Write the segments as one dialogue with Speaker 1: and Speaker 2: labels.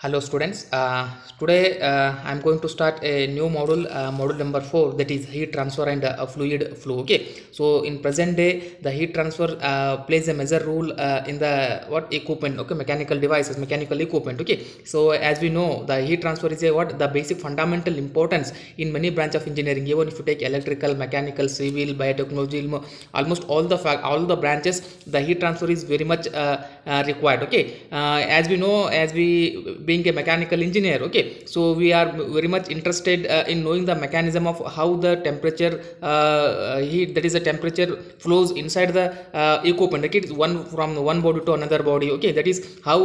Speaker 1: Hello students, today I am going to start a new module, module number 4, that is heat transfer and fluid flow. Okay, so in present day the heat transfer plays a major role in the what equipment, okay, mechanical devices, mechanical equipment. Okay, so as we know the heat transfer is a what the basic fundamental importance in many branch of engineering. Even if you take electrical, mechanical, civil, biotechnology, almost all the branches, the heat transfer is very much required. Okay, as we know, as we being a mechanical engineer, okay, so we are very much interested in knowing the mechanism of how the temperature heat, that is the temperature, flows inside the equipment. Okay, it's one from one body to another body. Okay, that is how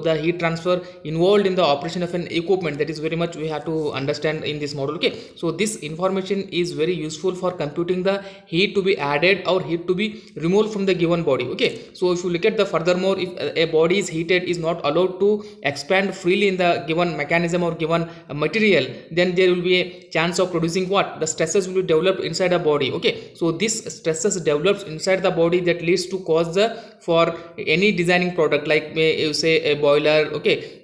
Speaker 1: the heat transfer involved in the operation of an equipment. That is very much we have to understand in this model. Okay, so this information is very useful for computing the heat to be added or heat to be removed from the given body. Okay, so if you look at the furthermore, if a body is heated, is not allowed to expand freely in the given mechanism or given material, then there will be a chance of producing what the stresses will be developed inside the body. Okay, so this stresses develops inside the body that leads to cause the for any designing product, like you say a boiler, okay,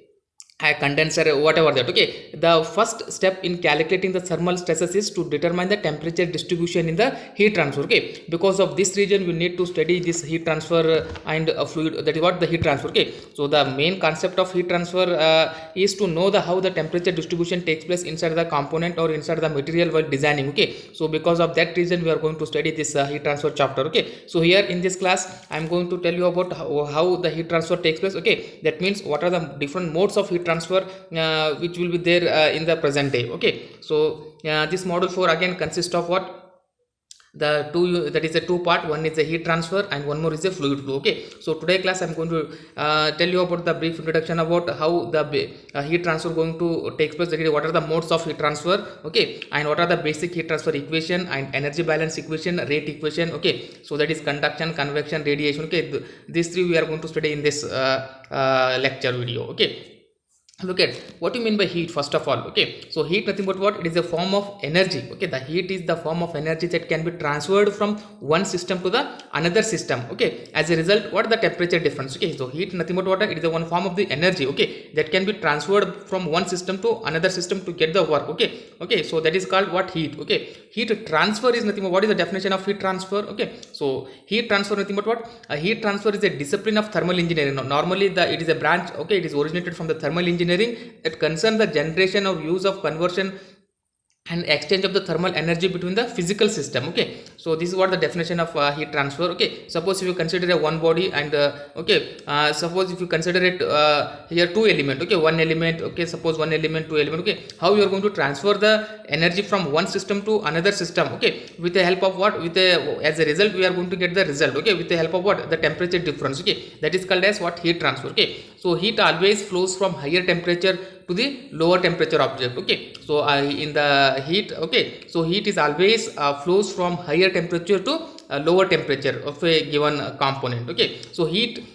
Speaker 1: a condenser, whatever that. Okay, the first step in calculating the thermal stresses is to determine the temperature distribution in the heat transfer. Okay, because of this reason we need to study this heat transfer and fluid, that is what the heat transfer. Okay, so the main concept of heat transfer is to know the how the temperature distribution takes place inside the component or inside the material while designing. Okay, so because of that reason we are going to study this heat transfer chapter. Okay, so here in this class I am going to tell you about how the heat transfer takes place. Okay, that means what are the different modes of heat transfer which will be there in the present day. Okay, so this model 4 again consists of what the two, that is a two part. One is the heat transfer and one more is the fluid flow. Okay, so today class I'm going to tell you about the brief introduction about how the heat transfer going to take place. That is, what are the modes of heat transfer, okay, and what are the basic heat transfer equation and energy balance equation, rate equation. Okay, so that is conduction, convection, radiation. Okay, these three we are going to study in this lecture video. Okay, look at what you mean by heat first of all. Okay, so heat nothing but what, it is a form of energy. Okay, the heat is the form of energy that can be transferred from one system to the another system. Okay, as a result, what is the temperature difference? Okay, so heat nothing but what, it is the one form of the energy, okay, that can be transferred from one system to another system to get the work. Okay, so that is called what, heat. Okay, heat transfer is nothing but, what is the definition of heat transfer? Okay, so heat transfer nothing but what, a heat transfer is a discipline of thermal engineering. Normally it is a branch, okay, it is originated from the thermal engineering. It concerns the generation of use of conversion and exchange of the thermal energy between the physical system. Okay, so this is what the definition of heat transfer. Okay, suppose if you consider a one body and suppose if you consider it here two element, okay, one element, okay, suppose one element, two element. Okay, how you are going to transfer the energy from one system to another system? Okay, with the help of what, with a, as a result we are going to get the result. Okay, with the help of what, the temperature difference. Okay, that is called as what, heat transfer. Okay, so heat always flows from higher temperature to the lower temperature object. Okay, so in the heat, okay, so heat is always flows from higher temperature to lower temperature of a given component. Okay, so heat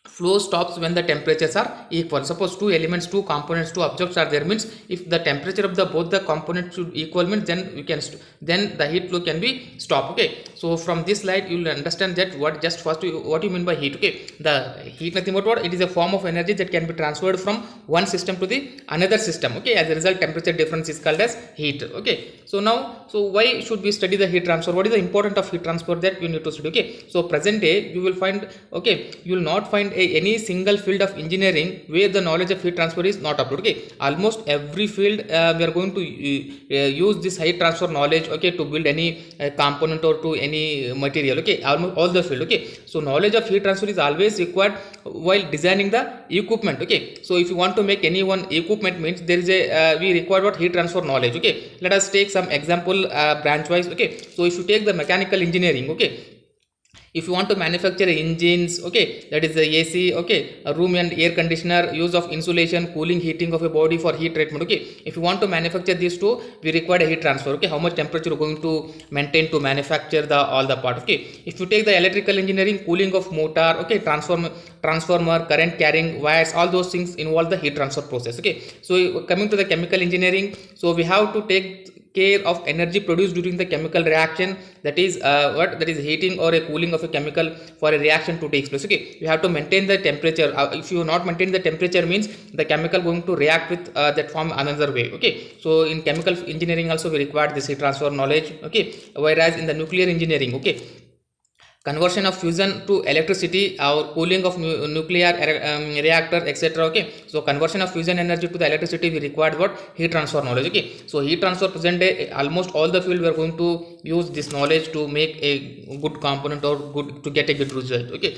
Speaker 1: flow stops when the temperatures are equal. Suppose two elements, two components, two objects are there, means if the temperature of the both the components should equal, means then we can then the heat flow can be stopped. Okay, so from this slide you will understand that what, just first what you mean by heat. Okay, the heat nothing but what, it is a form of energy that can be transferred from one system to the another system. Okay, as a result temperature difference is called as heat. Okay, so now, so why should we study the heat transfer? What is the importance of heat transfer that we need to study? Okay, so present day you will find, okay, you will not find any single field of engineering where the knowledge of heat transfer is not applied. Okay, almost every field we are going to use this heat transfer knowledge, okay, to build any component or to any material. Okay, almost all the field. Okay, so knowledge of heat transfer is always required while designing the equipment. Okay, so if you want to make any one equipment, means there is a we require what, heat transfer knowledge. Okay, let us take some example branch wise. Okay, so if you take the mechanical engineering, okay, if you want to manufacture engines, okay, that is the AC, okay, a room and air conditioner, use of insulation, cooling, heating of a body for heat treatment. Okay, if you want to manufacture these two, we require a heat transfer. Okay, how much temperature you are going to maintain to manufacture the all the part. Okay, if you take the electrical engineering, cooling of motor, okay, transformer, current carrying wires, all those things involve the heat transfer process. Okay, so coming to the chemical engineering, so we have to take care of energy produced during the chemical reaction, that is that is heating or a cooling of a chemical for a reaction to take place. Okay, you have to maintain the temperature. If you not maintain the temperature means the chemical going to react with that form another way. Okay, so in chemical engineering also we require this heat transfer knowledge. Okay, whereas in the nuclear engineering, okay, conversion of fusion to electricity or cooling of nuclear reactor, etc. Okay, so conversion of fusion energy to the electricity we required what heat transfer knowledge. Okay, so heat transfer present day almost all the field we are going to use this knowledge to make a good component or good to get a good result. Okay,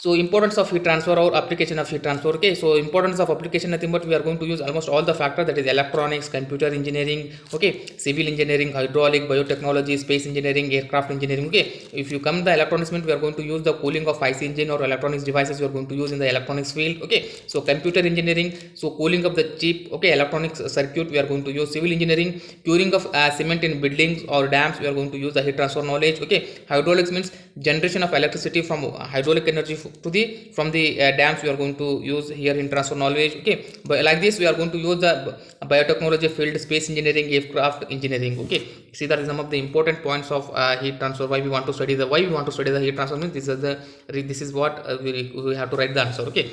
Speaker 1: so importance of heat transfer or application of heat transfer. Okay, so importance of application, nothing but we are going to use almost all the factors, that is electronics, computer engineering, okay, civil engineering, hydraulic, biotechnology, space engineering, aircraft engineering. Okay, if you come the electronics means we are going to use the cooling of IC engine or electronics devices we are going to use in the electronics field. Okay, so computer engineering, so cooling of the chip, okay, electronics circuit we are going to use. Civil engineering, curing of cement in buildings or dams we are going to use the heat transfer knowledge. Okay, hydraulics means generation of electricity from hydraulic energy to the from the dams we are going to use here in transfer knowledge. Okay, but like this we are going to use the biotechnology field, space engineering, aircraft engineering. Okay, see that is some of the important points of heat transfer. Why we want to study the heat transfer means this is what we have to write the answer. Okay,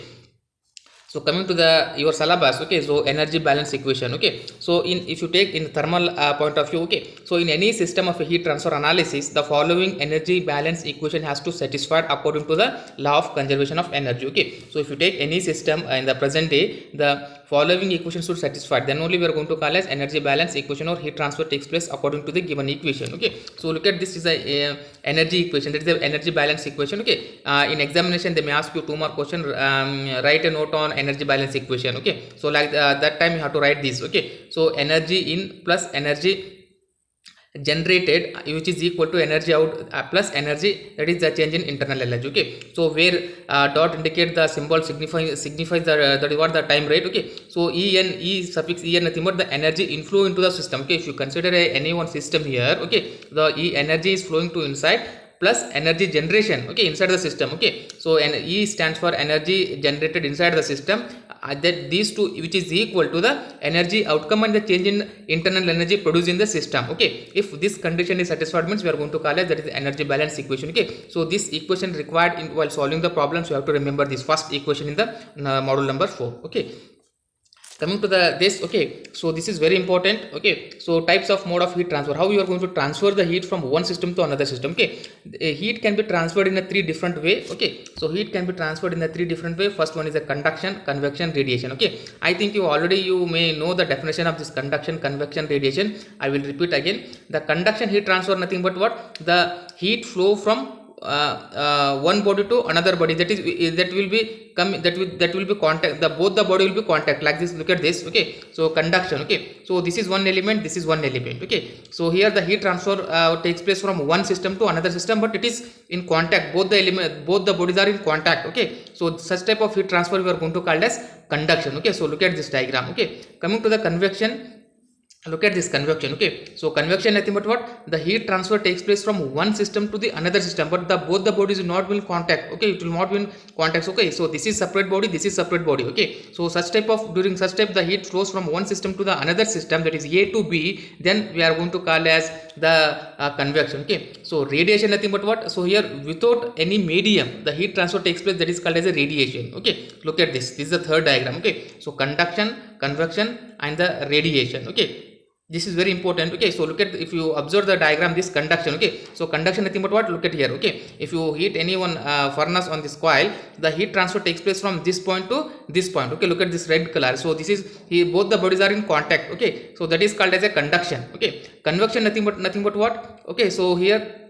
Speaker 1: so coming to the your syllabus. Okay, so energy balance equation. Okay, so in if you take in thermal point of view, okay, so in any system of a heat transfer analysis the following energy balance equation has to satisfy according to the law of conservation of energy. Okay, so if you take any system in the present day, the following equation should satisfy, then only we are going to call as energy balance equation or heat transfer takes place according to the given equation. Okay, so look at this is a energy equation, that is the energy balance equation. Okay, in examination they may ask you two more question, write a note on energy balance equation. Okay, so like that time you have to write this. Okay, so energy in plus energy generated which is equal to energy out plus energy, that is the change in internal energy. Okay, so where dot indicate the symbol signifies the that is what the time rate. Okay, so e suffix en nothing but the energy inflow into the system. Okay, if you consider any one system here, okay, the e energy is flowing to inside plus energy generation, okay, inside the system. Okay, so and E stands for energy generated inside the system, that these two which is equal to the energy outcome and the change in internal energy produced in the system. Okay, if this condition is satisfied means we are going to call it that is the energy balance equation. Okay, so this equation required in while solving the problems you have to remember this first equation in the module number 4. Okay, coming to the this. Okay, so this is very important. Okay, so types of mode of heat transfer, how you are going to transfer the heat from one system to another system. Okay, heat can be transferred in a 3 different way. Okay, so heat can be transferred in a 3 different way. First one is a conduction, convection, radiation. Okay, I think you may know the definition of this conduction, convection, radiation. I will repeat again. The conduction heat transfer nothing but what the heat flow from one body to another body, that will be coming, that will be contact, the both the body will be contact like this. Look at this. Okay, so conduction. Okay, so this is one element, this is one element. Okay, so here the heat transfer takes place from one system to another system, but it is in contact, both the element, both the bodies are in contact. Okay, so such type of heat transfer we are going to call as conduction. Okay, so look at this diagram. Okay, coming to the convection, look at this convection. Okay, so convection nothing but what the heat transfer takes place from one system to the another system, but the both the bodies will not be in contact. Okay, it will not be in contact. Okay, so this is separate body, this is separate body. Okay, so such type of, during such type the heat flows from one system to the another system, that is A to B, then we are going to call as the convection. Okay, so radiation nothing but what, so here without any medium the heat transfer takes place, that is called as a radiation. Okay, look at this is the third diagram. Okay, so conduction, convection and the radiation. Okay, this is very important. Okay, so look at, if you observe the diagram, this conduction. Okay, so conduction nothing but what, look at here. Okay, if you heat any one furnace on this coil, the heat transfer takes place from this point to this point. Okay, look at this red color, so this is here both the bodies are in contact. Okay, so that is called as a conduction. Okay, convection nothing but what, okay, so here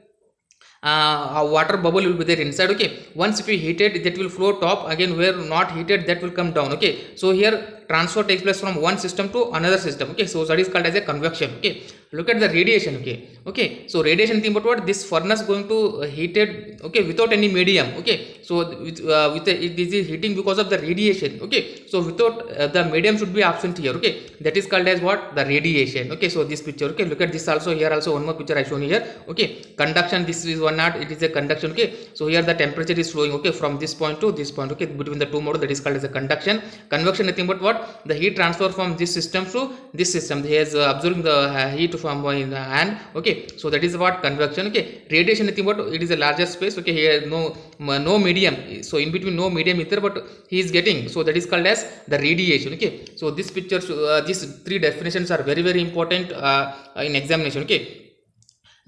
Speaker 1: a water bubble will be there inside. Okay, once if we heat it, that will flow top, again where not heated that will come down. Okay, so here transfer takes place from one system to another system. Okay, so that is called as a convection. Okay, look at the radiation. Okay, so radiation thing, but what this furnace going to heated, okay, without any medium. Okay, so it is heating because of the radiation. Okay, so without the medium should be absent here. Okay, that is called as what? The radiation. Okay, so this picture, okay, look at this also. Here also one more picture I shown here. Okay, conduction, this is one not, it is a conduction. Okay, so here the temperature is flowing, okay, from this point to this point. Okay, between the two modes, that is called as a conduction. Convection, nothing but what? The heat transfer from this system to this system. He is absorbing the heat from in the hand. Okay, so that is what? Convection. Okay, radiation, nothing but it is a larger space. Okay, here no medium, so in between no medium is there, but he is getting, so that is called as the radiation. Okay, so this picture, these three definitions are very very important in examination. Okay,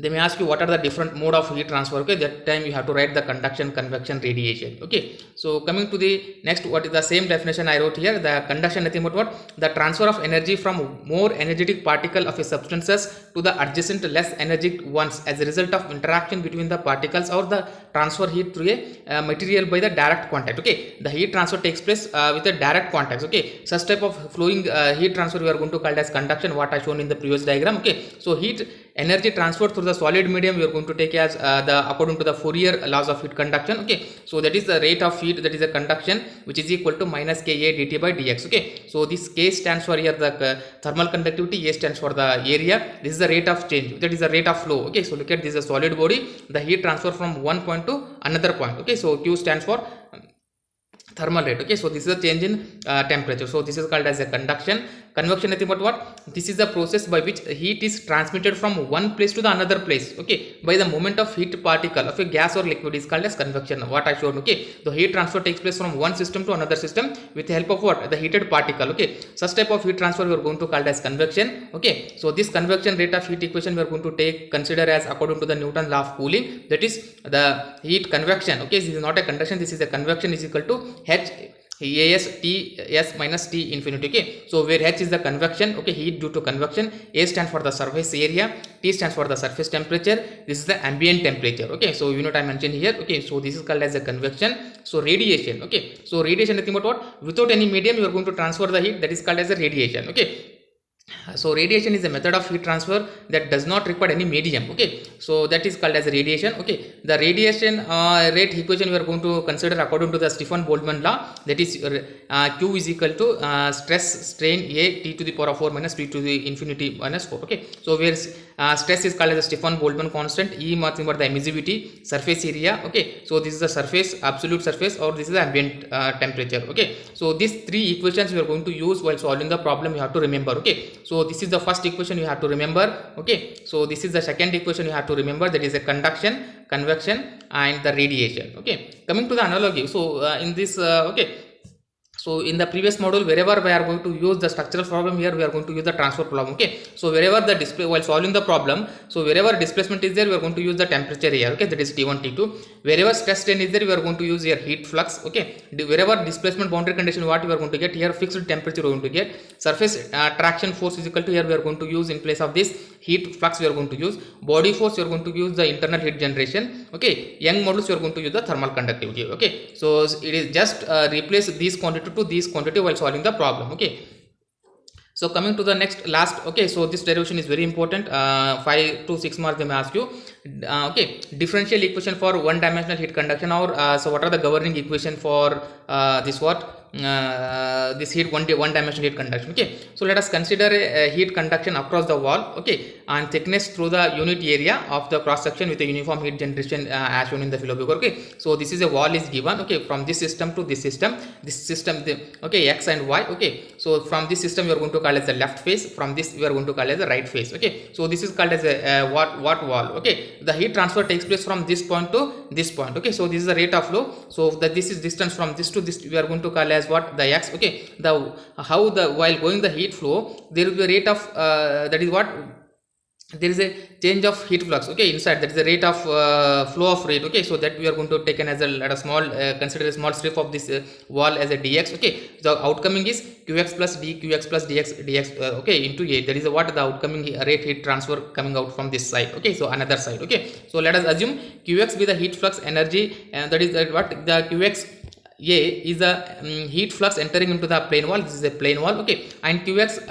Speaker 1: they may ask you what are the different mode of heat transfer. Okay, that time you have to write the conduction, convection, radiation. Okay, so coming to the next, what is the same definition I wrote here? The conduction, nothing but what? The transfer of energy from more energetic particle of a substances to the adjacent less energetic ones as a result of interaction between the particles, or the transfer heat through a material by the direct contact. Okay, the heat transfer takes place with a direct contact. Okay, such type of flowing heat transfer we are going to call as conduction, what I shown in the previous diagram. Okay, so heat energy transferred through the solid medium we are going to take as the according to the Fourier laws of heat conduction. Okay, so that is the rate of heat, that is a conduction, which is equal to minus Ka dt by dx. Okay, so this K stands for here the thermal conductivity, A stands for the area. This is the rate of change, that is the rate of flow. Okay, so look at this, is a solid body, the heat transfer from one point to another point. Okay, so Q stands for thermal rate. Okay, so this is a change in temperature, so this is called as a conduction. Convection, nothing but what? This is the process by which heat is transmitted from one place to the another place. Okay, by the movement of heat particle of a gas or liquid is called as convection, what I showed. Okay, the heat transfer takes place from one system to another system with the help of what? The heated particle. Okay, such type of heat transfer we are going to call as convection. Okay, so this convection rate of heat equation we are going to consider as according to the Newton law of cooling, that is the heat convection. Okay, this is not a conduction, this is a convection, is equal to H as Ts minus T infinity. Okay, so where H is the convection, okay, heat due to convection, A stands for the surface area, T stands for the surface temperature, this is the ambient temperature. Okay, so unit I mentioned here. Okay, so this is called as a convection. So radiation, okay, so radiation, nothing but what? Without any medium you are going to transfer the heat, that is called as a radiation. Okay, so radiation is a method of heat transfer that does not require any medium. Okay, so that is called as a radiation. Okay, the radiation rate equation we are going to consider according to the Stefan-Boltzmann law, that is Q is equal to stress strain A T to the power of 4 minus T to the infinity minus 4. Okay, so where stress is called as a Stefan-Boltzmann constant, E nothing but the emissivity, surface area. Okay, so this is the surface, absolute surface, or this is the ambient temperature. Okay, so these three equations we are going to use while solving the problem, you have to remember. Okay, so this is the first equation you have to remember. Okay, so this is the second equation you have to remember, that is a conduction, convection, and the radiation. Okay, coming to the analogy, so in this okay, so in the previous module, wherever we are going to use the structural problem, here we are going to use the transfer problem. Okay, so wherever the display while solving the problem, so wherever displacement is there, we are going to use the temperature here. Okay, that is T1 T2. Wherever stress strain is there, we are going to use here heat flux. Okay, wherever displacement boundary condition, what we are going to get here, fixed temperature we are going to get. Surface traction force is equal to, here we are going to use in place of this heat flux we are going to use. Body force you are going to use the internal heat generation. Okay, Young modulus you are going to use the thermal conductivity. Okay, so it is just replace these quantity to these quantity while solving the problem. Okay, so coming to the next last. Okay, so this derivation is very important, 5 to 6 marks they may ask you. Okay, differential equation for one dimensional heat conduction, or so what are the governing equation for this what this heat one dimensional heat conduction. Okay, so let us consider a heat conduction across the wall. Okay, and thickness through the unit area of the cross section with a uniform heat generation as shown in the below. Okay, so this is a wall is given. Okay, from this system to this system, okay, x and y. Okay, so from this system you are going to call as the left face, from this we are going to call as the right face. Okay, so this is called as a what wall. Okay, the heat transfer takes place from this point to this point. Okay, so this is the rate of flow, so that this is distance from this to this we are going to call as what? The x. Okay, the how the while going the heat flow, there will be a rate of that is what? There is a change of heat flux. Okay, inside, that is the rate of flow of rate. Okay, so that we are going to take as a small consider a small strip of this wall as a dx. Okay, the outcoming is qx plus dqx plus dx okay, into a, that is what the outcoming rate heat transfer coming out from this side. Okay, so another side. Okay, so let us assume qx be the heat flux energy, and that is what the qx A is a heat flux entering into the plane wall. This is a plane wall, okay, and qx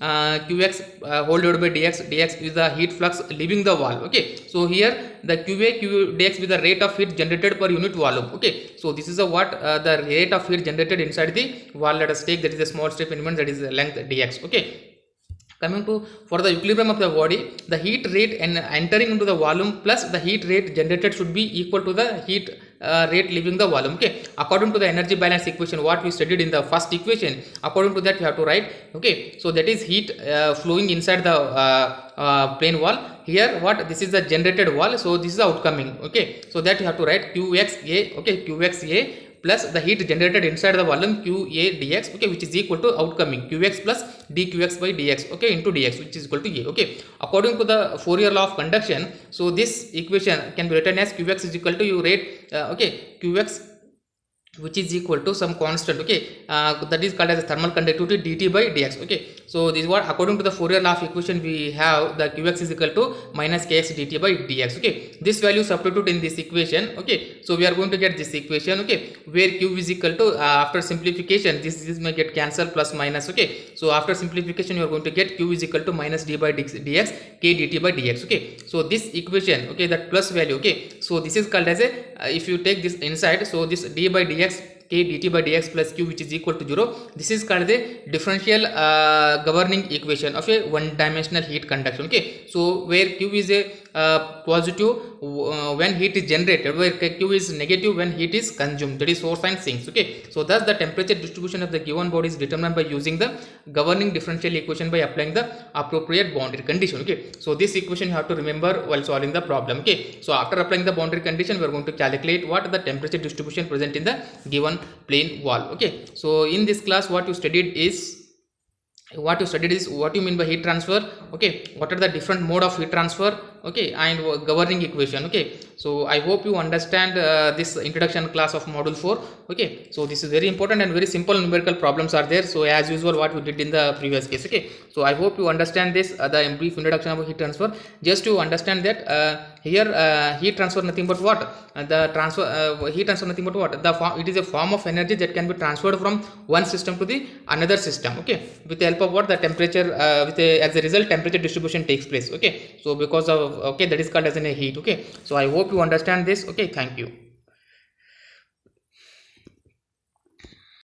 Speaker 1: qx whole divided by dx is the heat flux leaving the wall, okay. So here the dx with the rate of heat generated per unit volume, okay. So this is a what the rate of heat generated inside the wall. Let us take that is a small step element, that is the length dx, okay. Coming to for the equilibrium of the body, the heat rate and entering into the volume plus the heat rate generated should be equal to the heat rate leaving the volume, okay. According to the energy balance equation what we studied in the first equation, according to that you have to write, okay. So that is heat flowing inside the plane wall. Here what, this is the generated wall, so this is the outcoming, okay. So that you have to write qxa, okay, qxa plus the heat generated inside the volume qa dx, okay, which is equal to outcoming qx plus dqx by dx, okay, into dx, which is equal to a, okay. According to the Fourier law of conduction, so this equation can be written as qx is equal to, you rate okay, qx which is equal to some constant, okay, that is called as thermal conductivity dt by dx, okay. So this is what according to the Fourier law of equation we have, the qx is equal to minus kx dt by dx, okay. This value substitute in this equation, okay. So we are going to get this equation, okay, where q is equal to after simplification this may get cancelled, plus minus, okay. So after simplification you are going to get q is equal to minus d by dx k dt by dx, okay. So this equation, okay, that plus value, okay. So this is called as a if you take this inside, so this d by dx k dt by dx plus q which is equal to 0, this is called the differential governing equation of a one dimensional heat conduction, okay. So where q is a positive when heat is generated, where q is negative when heat is consumed, that is source and sinks, okay. So thus the temperature distribution of the given body is determined by using the governing differential equation by applying the appropriate boundary condition, okay. So this equation you have to remember while solving the problem, okay. So after applying the boundary condition we are going to calculate what the temperature distribution present in the given plane wall, okay. So in this class what you studied is what you mean by heat transfer, okay, what are the different mode of heat transfer, okay, and governing equation, okay. So I hope you understand this introduction class of module 4, okay. So this is very important and very simple numerical problems are there, so as usual what we did in the previous case, okay. So I hope you understand this the brief introduction of heat transfer. Just to understand that here heat transfer nothing but what the transfer heat transfer nothing but what the it is a form of energy that can be transferred from one system to the another system, okay, with the help of what the temperature as a result temperature distribution takes place, okay. So because of, okay, that is called as a heat, okay. So I hope you understand this, okay. Thank you.